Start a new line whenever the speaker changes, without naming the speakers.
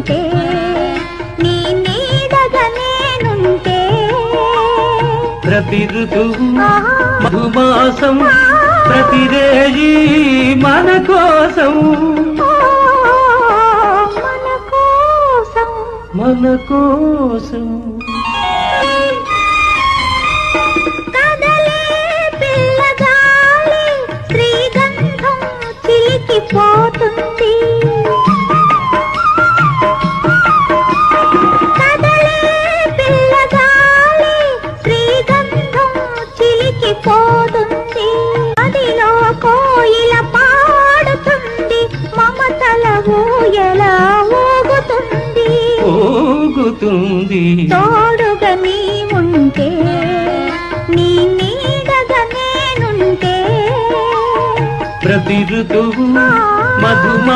ఉంటే నీ నీడగా నేనుంటే
ప్రతి ఋతువు మధుమాసం ప్రతిరేజీ మన కోసం మన కోసం
కదలే పిల్లగాలి శ్రీగంధం చిలికిపోతుంది కదలే పిల్లగాలి శ్రీగంధం చిలికిపోతుంది అదిలో కోయిల పాడుతుంది మమతల ఊయల ఊగుతుంది తోడుగా నీ ఉంటే నీ నీడగా నేనుంటే
ప్రతి ఋతువు మధుమా